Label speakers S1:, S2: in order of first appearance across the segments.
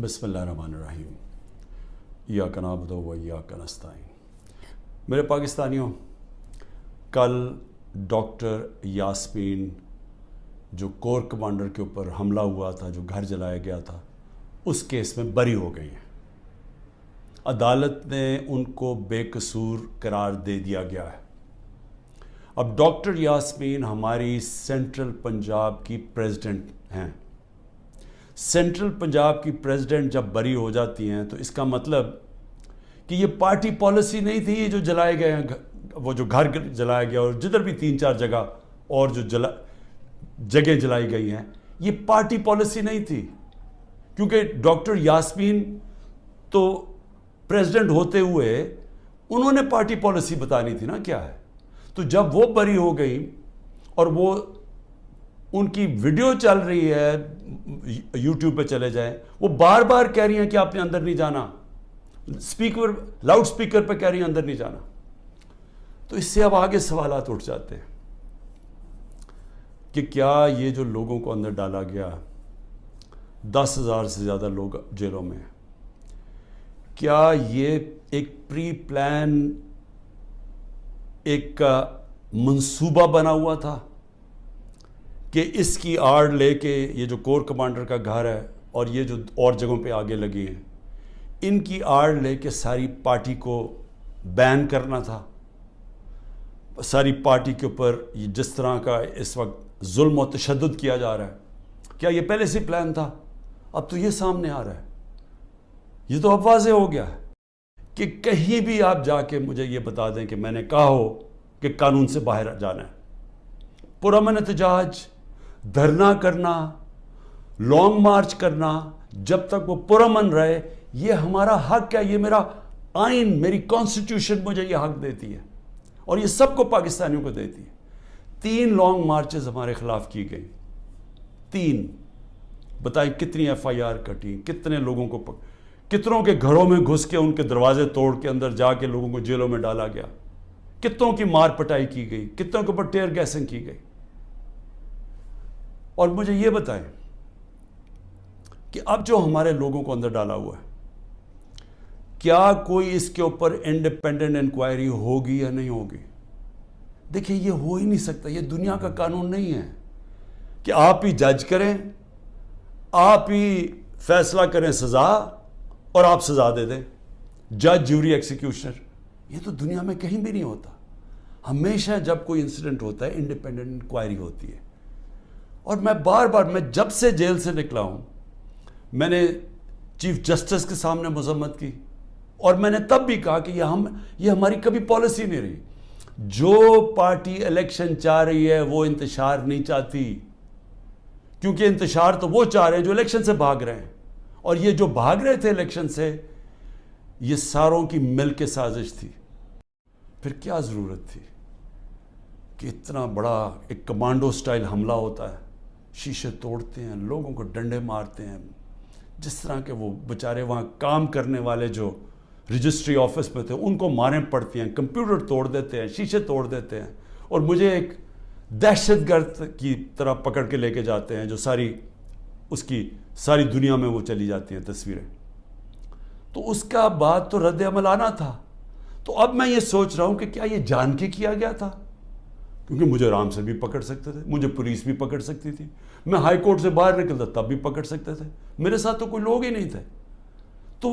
S1: بسم اللہ الرحمن الرحیم ایاک نعبد و ایاک نستعین۔ میرے پاکستانیوں، کل ڈاکٹر یاسمین جو کور کمانڈر کے اوپر حملہ ہوا تھا، جو گھر جلایا گیا تھا، اس کیس میں بری ہو گئی ہیں۔ عدالت نے ان کو بے قصور قرار دے دیا گیا ہے۔ اب ڈاکٹر یاسمین ہماری سینٹرل پنجاب کی پریزیڈنٹ ہیں۔ سینٹرل پنجاب کی پریزیڈنٹ جب بری ہو جاتی ہیں تو اس کا مطلب کہ یہ پارٹی پالیسی نہیں تھی، یہ جو جلائے گئے ہیں، وہ جو گھر جلایا گیا اور جدھر بھی 3-4 جگہ اور جو جگہیں جلائی گئی ہیں، یہ پارٹی پالیسی نہیں تھی، کیونکہ ڈاکٹر یاسمین تو پریزیڈنٹ ہوتے ہوئے انہوں نے پارٹی پالیسی بتانی تھی نا کیا ہے۔ تو جب وہ بری ہو گئی اور وہ ان کی ویڈیو چل رہی ہے، یوٹیوب پہ چلے جائیں، وہ بار بار کہہ رہی ہیں کہ آپ نے اندر نہیں جانا، لاؤڈ سپیکر پہ کہہ رہی ہیں اندر نہیں جانا۔ تو اس سے اب آگے سوالات اٹھ جاتے ہیں کہ کیا یہ جو لوگوں کو اندر ڈالا گیا، 10,000 سے زیادہ لوگ جیلوں میں ہیں، کیا یہ ایک پری پلان ایک منصوبہ بنا ہوا تھا کہ اس کی آڑ لے کے یہ جو کور کمانڈر کا گھر ہے اور یہ جو اور جگہوں پہ آگے لگی ہیں، ان کی آڑ لے کے ساری پارٹی کو بین کرنا تھا؟ ساری پارٹی کے اوپر جس طرح کا اس وقت ظلم و تشدد کیا جا رہا ہے، کیا یہ پہلے سے پلان تھا؟ اب تو یہ سامنے آ رہا ہے، یہ تو اب واضح ہو گیا ہے کہ کہیں بھی آپ جا کے مجھے یہ بتا دیں کہ میں نے کہا ہو کہ قانون سے باہر جانا ہے، پرامن احتجاج، دھرنا کرنا، لانگ مارچ کرنا، جب تک وہ پرامن رہے، یہ ہمارا حق ہے، یہ میرا آئین، میری کانسٹیٹیوشن مجھے یہ حق دیتی ہے اور یہ سب کو پاکستانیوں کو دیتی ہے۔ 3 لانگ مارچز ہمارے خلاف کی گئی، 3۔ بتائیں کتنی FIR کٹی، کتنے لوگوں کو کتنوں کے گھروں میں گھس کے ان کے دروازے توڑ کے اندر جا کے لوگوں کو جیلوں میں ڈالا گیا، کتنوں کی مار پٹائی کی گئی، کتنوں کے اوپر ٹیئر گیسنگ کی گئی۔ اور مجھے یہ بتائیں کہ اب جو ہمارے لوگوں کو اندر ڈالا ہوا ہے، کیا کوئی اس کے اوپر انڈیپینڈنٹ انکوائری ہوگی یا نہیں ہوگی؟ دیکھیں، یہ ہو ہی نہیں سکتا، یہ دنیا کا قانون نہیں ہے کہ آپ ہی جج کریں، آپ ہی فیصلہ کریں سزا اور آپ سزا دے دیں، جج، جیوری، ایکسیکیوشنر۔ یہ تو دنیا میں کہیں بھی نہیں ہوتا۔ ہمیشہ جب کوئی انسیڈنٹ ہوتا ہے انڈیپینڈنٹ انکوائری ہوتی ہے۔ اور میں بار بار، میں جب سے جیل سے نکلا ہوں، میں نے چیف جسٹس کے سامنے مذمت کی اور میں نے تب بھی کہا کہ یہ ہماری کبھی پالیسی نہیں رہی۔ جو پارٹی الیکشن چاہ رہی ہے وہ انتشار نہیں چاہتی، کیونکہ انتشار تو وہ چاہ رہے ہیں جو الیکشن سے بھاگ رہے ہیں، اور یہ جو بھاگ رہے تھے الیکشن سے، یہ ساروں کی مل کے سازش تھی۔ پھر کیا ضرورت تھی کہ اتنا بڑا ایک کمانڈو سٹائل حملہ ہوتا ہے، شیشے توڑتے ہیں، لوگوں کو ڈنڈے مارتے ہیں، جس طرح کے وہ بیچارے وہاں کام کرنے والے جو رجسٹری آفس میں تھے ان کو ماریں پڑتی ہیں، کمپیوٹر توڑ دیتے ہیں، شیشے توڑ دیتے ہیں، اور مجھے ایک دہشت گرد کی طرح پکڑ کے لے کے جاتے ہیں، جو اس کی ساری دنیا میں وہ چلی جاتی ہیں تصویریں۔ تو اس کا بعد تو رد عمل آنا تھا۔ تو اب میں یہ سوچ رہا ہوں کہ کیا یہ جان کے کیا گیا تھا؟ کیونکہ مجھے آرام سے بھی پکڑ سکتے تھے، مجھے پولیس بھی پکڑ سکتی تھی، میں ہائی کورٹ سے باہر نکلتا تب بھی پکڑ سکتے تھے، میرے ساتھ تو کوئی لوگ ہی نہیں تھے۔ تو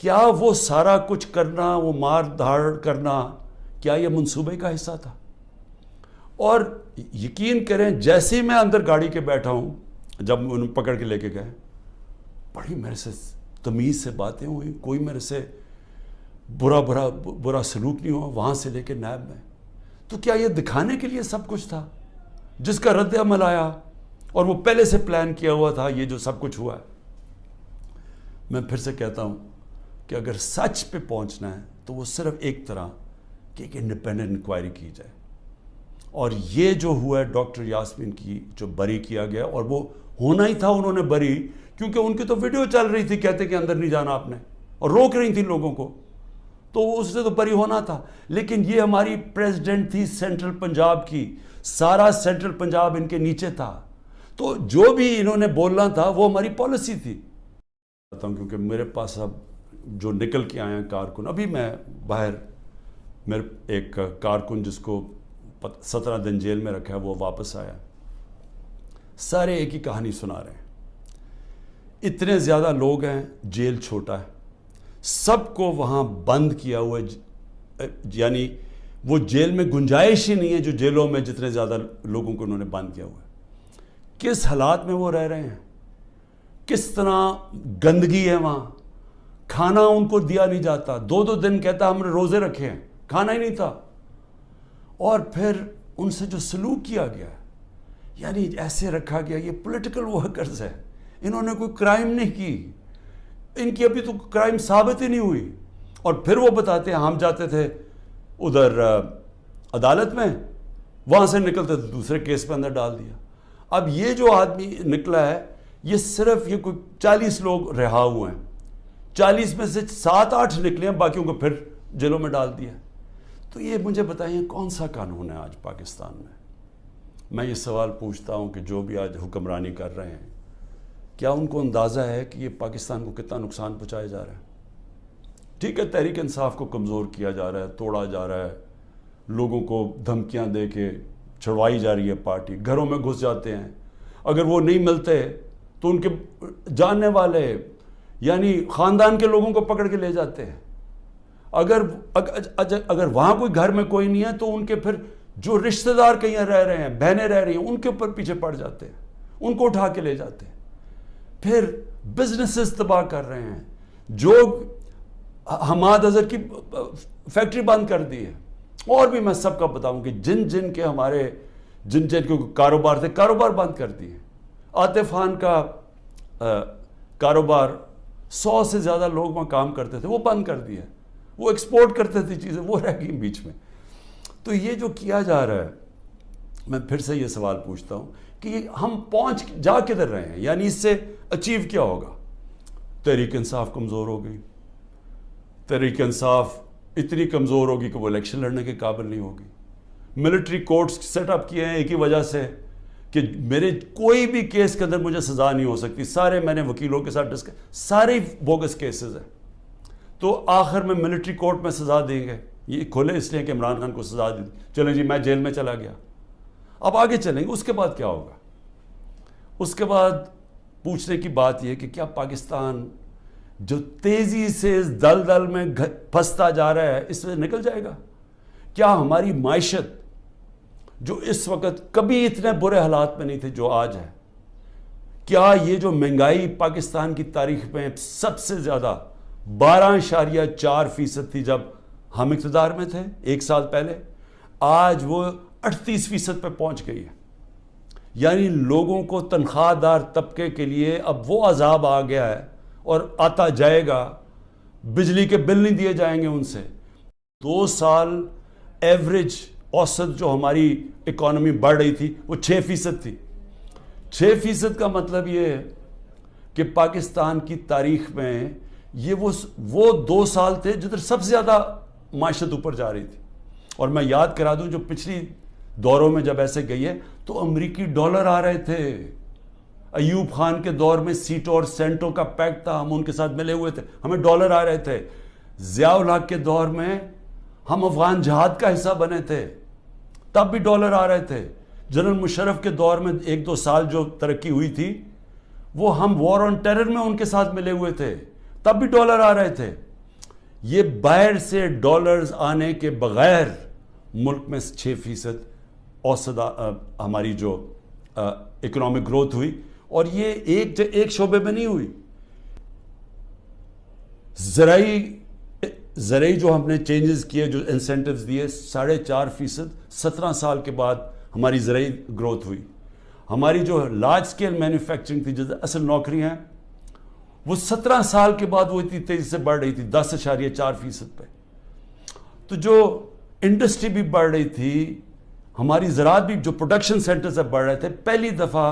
S1: کیا وہ سارا کچھ کرنا، وہ مار دھاڑ کرنا، کیا یہ منصوبے کا حصہ تھا؟ اور یقین کریں، جیسے ہی میں اندر گاڑی کے بیٹھا ہوں، جب انہوں پکڑ کے لے کے گئے، بڑی میرے سے تمیز سے باتیں ہوئی، کوئی میرے سے برا سلوک نہیں ہوا، وہاں سے لے کے نیب میں۔ تو کیا یہ دکھانے کے لیے سب کچھ تھا، جس کا رد عمل آیا اور وہ پہلے سے پلان کیا ہوا تھا، یہ جو سب کچھ ہوا ہے؟ میں پھر سے کہتا ہوں کہ اگر سچ پہ پہنچنا ہے تو وہ صرف ایک طرح کہ ایک انڈیپینڈنٹ انکوائری کی جائے۔ اور یہ جو ہوا ہے ڈاکٹر یاسمین کی جو بری کیا گیا، اور وہ ہونا ہی تھا، انہوں نے بری، کیونکہ ان کی تو ویڈیو چل رہی تھی، کہتے کہ اندر نہیں جانا آپ نے، اور روک رہی تھی لوگوں کو، تو اس سے تو بری ہونا تھا۔ لیکن یہ ہماری پریزیڈنٹ تھی سینٹرل پنجاب کی، سارا سینٹرل پنجاب ان کے نیچے تھا، تو جو بھی انہوں نے بولنا تھا وہ ہماری پالیسی تھی۔ ہوں کیونکہ میرے پاس اب جو نکل کے آئے ہیں کارکن، ابھی میں باہر میرے ایک کارکن جس کو 17 دن جیل میں رکھا ہے وہ واپس آیا، سارے ایک ہی کہانی سنا رہے ہیں، اتنے زیادہ لوگ ہیں، جیل چھوٹا ہے، سب کو وہاں بند کیا ہوا ہے، یعنی وہ جیل میں گنجائش ہی نہیں ہے جو جیلوں میں جتنے زیادہ لوگوں کو انہوں نے بند کیا ہوا ہے۔ کس حالات میں وہ رہ رہے ہیں، کس طرح گندگی ہے وہاں، کھانا ان کو دیا نہیں جاتا، 2 دن کہتا ہم نے روزے رکھے ہیں، کھانا ہی نہیں تھا، اور پھر ان سے جو سلوک کیا گیا ہے، یعنی ایسے رکھا گیا، یہ پولیٹیکل ورکرز ہے، انہوں نے کوئی کرائم نہیں کی، ان کی ابھی تو کرائم ثابت ہی نہیں ہوئی، اور پھر وہ بتاتے ہیں ہم جاتے تھے ادھر عدالت میں، وہاں سے نکلتے تھے دوسرے کیس پہ اندر ڈال دیا۔ اب یہ جو آدمی نکلا ہے، یہ صرف یہ کوئی 40 لوگ رہا ہوئے ہیں، 40 میں سے 7-8 نکلے ہیں، باقیوں کو پھر جیلوں میں ڈال دیا۔ تو یہ مجھے بتائیے کون سا قانون ہے آج پاکستان میں؟ میں یہ سوال پوچھتا ہوں کہ جو بھی آج حکمرانی کر رہے ہیں، کیا ان کو اندازہ ہے کہ یہ پاکستان کو کتنا نقصان پہنچایا جا رہا ہے؟ ٹھیک ہے، تحریک انصاف کو کمزور کیا جا رہا ہے، توڑا جا رہا ہے، لوگوں کو دھمکیاں دے کے چھڑوائی جا رہی ہے پارٹی، گھروں میں گھس جاتے ہیں، اگر وہ نہیں ملتے تو ان کے جاننے والے یعنی خاندان کے لوگوں کو پکڑ کے لے جاتے ہیں، اگر وہاں کوئی گھر میں کوئی نہیں ہے تو ان کے پھر جو رشتہ دار کہیں رہ رہے ہیں، بہنیں رہ رہی ہیں، ان کے اوپر پیچھے پڑ جاتے ہیں، ان کو اٹھا کے لے جاتے ہیں، پھر بزنسز تباہ کر رہے ہیں، جو حماد اظہر کی فیکٹری بند کر دی ہے، اور بھی میں سب کا بتاؤں کہ جن کے ہمارے جن کے کاروبار تھے، کاروبار بند کر دیے، عاطف خان کا کاروبار 100 سے زیادہ لوگ وہاں کام کرتے تھے، وہ بند کر دیا، وہ ایکسپورٹ کرتے تھے چیزیں، وہ رہ گئی بیچ میں۔ تو یہ جو کیا جا رہا ہے، میں پھر سے یہ سوال پوچھتا ہوں کہ ہم جا کدھر رہے ہیں، یعنی اس سے اچیو کیا ہوگا؟ تحریک انصاف کمزور ہو گئی، تحریک انصاف اتنی کمزور ہوگی کہ وہ الیکشن لڑنے کے قابل نہیں ہوگی، ملٹری کورٹس سیٹ اپ کیے ہیں ایک ہی وجہ سے کہ میرے کوئی بھی کیس کے اندر مجھے سزا نہیں ہو سکتی، سارے میں نے وکیلوں کے ساتھ سارے بوگس کیسز ہیں، تو آخر میں ملٹری کورٹ میں سزا دیں گے، یہ کھولے اس لیے کہ عمران خان کو سزا دی، چلیں جی میں جیل میں چلا گیا، اب آگے چلیں گے، اس کے بعد کیا ہوگا؟ اس کے بعد پوچھنے کی بات یہ کہ کیا پاکستان جو تیزی سے اس دلدل میں پھنستا جا رہا ہے اس میں نکل جائے گا؟ کیا ہماری معیشت جو اس وقت کبھی اتنے برے حالات میں نہیں تھے جو آج ہے، کیا یہ جو مہنگائی پاکستان کی تاریخ میں سب سے زیادہ 12.4% تھی جب ہم اقتدار میں تھے 1 سال پہلے، آج وہ 38% پہ پہنچ گئی ہے، یعنی لوگوں کو تنخواہ دار طبقے کے لیے اب وہ عذاب آ گیا ہے اور آتا جائے گا، بجلی کے بل نہیں دیے جائیں گے ان سے۔ 2 سال ایوریج اوسط جو ہماری اکانومی بڑھ رہی تھی وہ 6% تھی، 6% کا مطلب یہ ہے کہ پاکستان کی تاریخ میں یہ وہ 2 سال تھے جدھر سب سے زیادہ معیشت اوپر جا رہی تھی۔ اور میں یاد کرا دوں جو پچھلی دوروں میں جب ایسے گئی ہے تو امریکی ڈالر آ رہے تھے، ایوب خان کے دور میں سیٹو اور سینٹو کا پیکٹ تھا، ہم ان کے ساتھ ملے ہوئے تھے، ہمیں ڈالر آ رہے تھے، ضیاء الحق کے دور میں ہم افغان جہاد کا حصہ بنے تھے، تب بھی ڈالر آ رہے تھے، جنرل مشرف کے دور میں 1-2 سال جو ترقی ہوئی تھی وہ ہم وار آن ٹیرر میں ان کے ساتھ ملے ہوئے تھے، تب بھی ڈالر آ رہے تھے۔ یہ باہر سے ڈالرز آنے کے بغیر ملک میں 6% اوسط ہماری جو اکنامک گروتھ ہوئی، اور یہ ایک شعبے میں نہیں ہوئی۔ زرعی جو ہم نے چینجز کیے، جو انسینٹیوز دیے، 4.5%، 17 سال کے بعد ہماری زرعی گروتھ ہوئی۔ ہماری جو لارج سکیل مینوفیکچرنگ تھی، جو اصل نوکریاں ہیں، وہ 17 سال کے بعد وہ اتنی تیزی سے بڑھ رہی تھی 10.4% پہ۔ تو جو انڈسٹری بھی بڑھ رہی تھی، ہماری زراعت بھی، جو پروڈکشن سینٹر سے بڑھ رہے تھے، پہلی دفعہ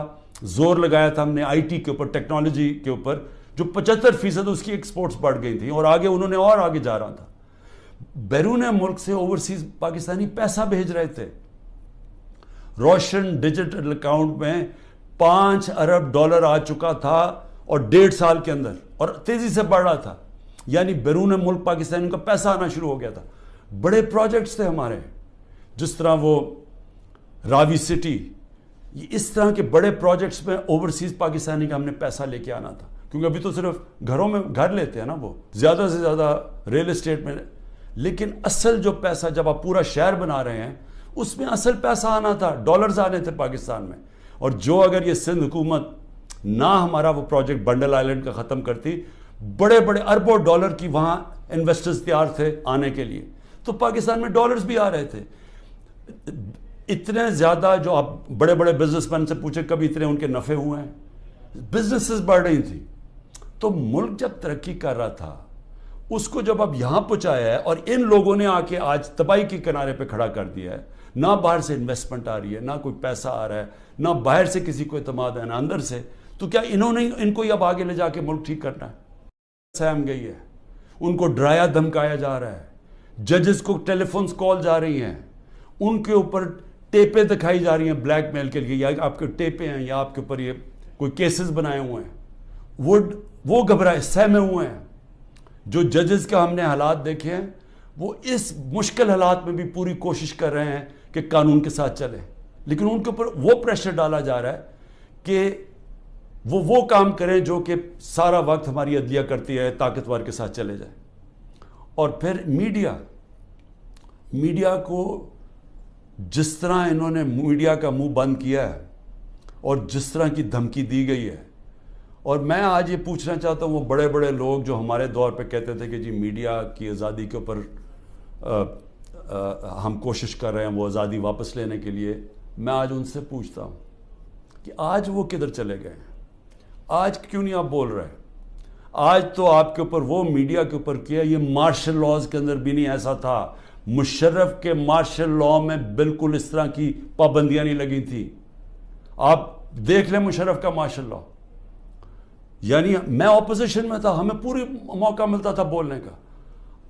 S1: زور لگایا تھا ہم نے آئی ٹی کے اوپر، ٹیکنالوجی کے اوپر، جو 75% اس کی ایکسپورٹس بڑھ گئی تھیں، اور آگے انہوں نے اور آگے جا رہا تھا۔ بیرون ملک سے اوورسیز پاکستانی پیسہ بھیج رہے تھے، روشن ڈیجیٹل اکاؤنٹ میں $5 ارب آ چکا تھا، اور 1.5 سال کے اندر، اور تیزی سے بڑھ رہا تھا، یعنی بیرون ملک پاکستانیوں کا پیسہ آنا شروع ہو گیا تھا. بڑے پروجیکٹس تھے ہمارے، جس طرح وہ راوی سٹی، اس طرح کے بڑے پروجیکٹس میں اوورسیز پاکستانی کا ہم نے پیسہ لے کے آنا تھا، کیونکہ ابھی تو صرف گھروں میں گھر لیتے ہیں نا، وہ زیادہ سے زیادہ ریل اسٹیٹ میں. لیکن اصل جو پیسہ جب آپ پورا شہر بنا رہے ہیں، اس میں اصل پیسہ آنا تھا، ڈالرز آنے تھے پاکستان میں. اور جو اگر یہ سندھ حکومت نہ ہمارا وہ پروجیکٹ بنڈل آئلینڈ کا ختم کرتی، بڑے بڑے اربوں ڈالر کی وہاں انویسٹرز تیار تھے آنے کے لیے، تو پاکستان میں ڈالرز بھی آ رہے تھے. اتنے زیادہ، جو آپ بڑے بڑے بزنس مین سے پوچھیں کبھی اتنے ان کے نفع ہوئے ہیں، بزنسز بڑھ رہی تھی. تو ملک جب ترقی کر رہا تھا، اس کو جب اب یہاں پہنچایا ہے اور ان لوگوں نے آ کے آج تباہی کے کنارے پہ کھڑا کر دیا ہے، نہ باہر سے انویسٹمنٹ آ رہی ہے، نہ کوئی پیسہ آ رہا ہے، نہ باہر سے کسی کو اعتماد ہے، نہ اندر سے، تو کیا انہوں نے ان کو اب آگے لے جا کے ملک ٹھیک کرنا ہے؟ سہم گئی ہے، ان کو ڈرایا دھمکایا جا رہا ہے، ججز کو ٹیلی فونز کال جا رہی ہیں، ان کے اوپر ٹیپیں دکھائی جا رہی ہیں بلیک میل کے لیے، یا آپ کے ٹیپیں ہیں یا آپ کے اوپر یہ کوئی کیسز بنائے ہوئے ہیں، وہ گھبرائے سہمے ہوئے ہیں. جو ججز کا ہم نے حالات دیکھے ہیں، وہ اس مشکل حالات میں بھی پوری کوشش کر رہے ہیں کہ قانون کے ساتھ چلیں، لیکن ان کے اوپر وہ پریشر ڈالا جا رہا ہے کہ وہ کام کریں جو کہ سارا وقت ہماری عدلیہ کرتی ہے، طاقتور کے ساتھ چلے جائیں. اور پھر میڈیا کو جس طرح انہوں نے میڈیا کا منہ بند کیا ہے اور جس طرح کی دھمکی دی گئی ہے، اور میں آج یہ پوچھنا چاہتا ہوں، وہ بڑے بڑے لوگ جو ہمارے دور پہ کہتے تھے کہ جی میڈیا کی آزادی کے اوپر ہم کوشش کر رہے ہیں وہ آزادی واپس لینے کے لیے، میں آج ان سے پوچھتا ہوں کہ آج وہ کدھر چلے گئے ہیں؟ آج کیوں نہیں آپ بول رہے؟ آج تو آپ کے اوپر وہ میڈیا کے اوپر کیا، یہ مارشل لاز کے اندر بھی نہیں ایسا تھا. مشرف کے مارشل لا میں بالکل اس طرح کی پابندیاں نہیں لگی تھی. آپ دیکھ لیں مشرف کا مارشل لا، یعنی میں اپوزیشن میں تھا، ہمیں پوری موقع ملتا تھا بولنے کا.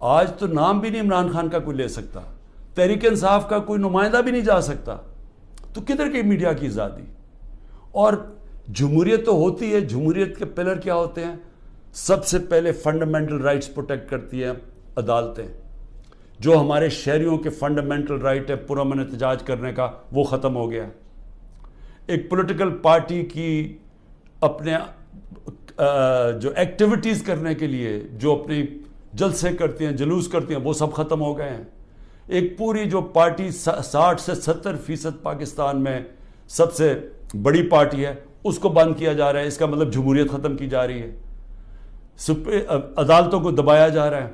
S1: آج تو نام بھی نہیں عمران خان کا کوئی لے سکتا، تحریک انصاف کا کوئی نمائندہ بھی نہیں جا سکتا. تو کدھر کی میڈیا کی آزادی؟ اور جمہوریت تو ہوتی ہے، جمہوریت کے پلر کیا ہوتے ہیں؟ سب سے پہلے فنڈامنٹل رائٹس پروٹیکٹ کرتی ہیں عدالتیں. جو ہمارے شہریوں کے فنڈامنٹل رائٹ ہے پرامن احتجاج کرنے کا، وہ ختم ہو گیا. ایک پولیٹیکل پارٹی کی اپنے جو ایکٹیویٹیز کرنے کے لیے جو اپنی جلسے کرتی ہیں، جلوس کرتی ہیں، وہ سب ختم ہو گئے ہیں. ایک پوری جو پارٹی 60 سے 70% پاکستان میں سب سے بڑی پارٹی ہے، اس کو بند کیا جا رہا ہے. اس کا مطلب جمہوریت ختم کی جا رہی ہے. عدالتوں کو دبایا جا رہا ہے،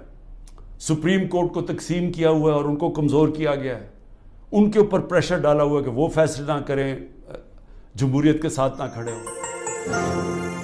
S1: سپریم کورٹ کو تقسیم کیا ہوا ہے اور ان کو کمزور کیا گیا ہے. ان کے اوپر پریشر ڈالا ہوا ہے کہ وہ فیصلے نہ کریں، جمہوریت کے ساتھ نہ کھڑے ہوں.